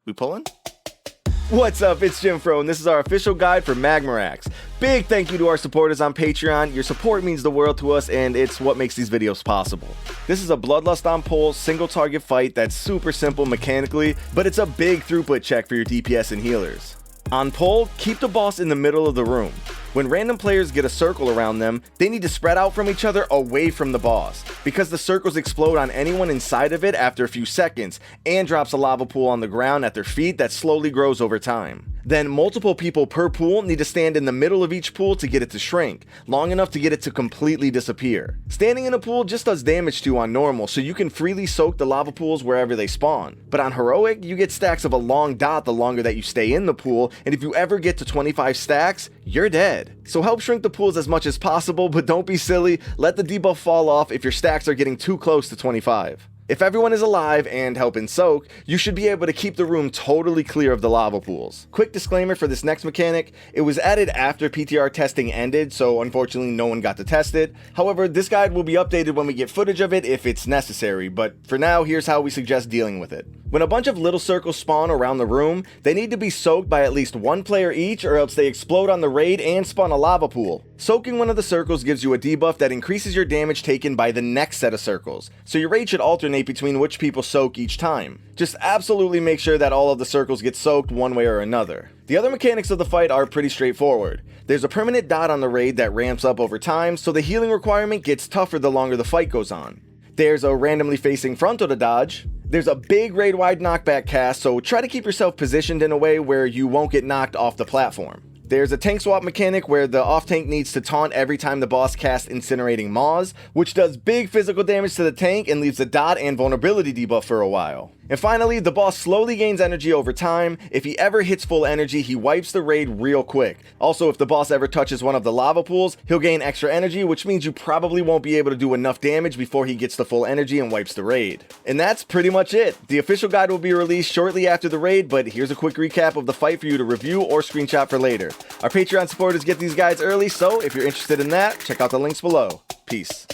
We pulling? What's up, it's Jim Fro, and this is our official guide for Magmorax. Big thank you to our supporters on Patreon. Your support means the world to us, and it's what makes these videos possible. This is a Bloodlust on pole, single target fight that's super simple mechanically, but it's a big throughput check for your DPS and healers. On pole, keep the boss in the middle of the room. When random players get a circle around them, they need to spread out from each other away from the boss, because the circles explode on anyone inside of it after a few seconds, and drops a lava pool on the ground at their feet that slowly grows over time. Then multiple people per pool need to stand in the middle of each pool to get it to shrink, long enough to get it to completely disappear. Standing in a pool just does damage to you on normal, so you can freely soak the lava pools wherever they spawn. But on heroic, you get stacks of a long dot the longer that you stay in the pool, and if you ever get to 25 stacks, you're dead. So help shrink the pools as much as possible, but don't be silly, let the debuff fall off if your stacks are getting too close to 25. If everyone is alive and helping soak, you should be able to keep the room totally clear of the lava pools. Quick disclaimer for this next mechanic, it was added after PTR testing ended, so unfortunately no one got to test it. However, this guide will be updated when we get footage of it if it's necessary, but for now, here's how we suggest dealing with it. When a bunch of little circles spawn around the room, they need to be soaked by at least one player each, or else they explode on the raid and spawn a lava pool. Soaking one of the circles gives you a debuff that increases your damage taken by the next set of circles, so your raid should alternate between which people soak each time. Just absolutely make sure that all of the circles get soaked one way or another. The other mechanics of the fight are pretty straightforward. There's a permanent dot on the raid that ramps up over time, so the healing requirement gets tougher the longer the fight goes on. There's a randomly facing frontal to dodge. There's a big raid-wide knockback cast, so try to keep yourself positioned in a way where you won't get knocked off the platform. There's a tank swap mechanic where the off-tank needs to taunt every time the boss casts Incinerating Maws, which does big physical damage to the tank and leaves a dot and vulnerability debuff for a while. And finally, the boss slowly gains energy over time. If he ever hits full energy, he wipes the raid real quick. Also, if the boss ever touches one of the lava pools, he'll gain extra energy, which means you probably won't be able to do enough damage before he gets the full energy and wipes the raid. And that's pretty much it. The official guide will be released shortly after the raid, but here's a quick recap of the fight for you to review or screenshot for later. Our Patreon supporters get these guides early, so if you're interested in that, check out the links below. Peace.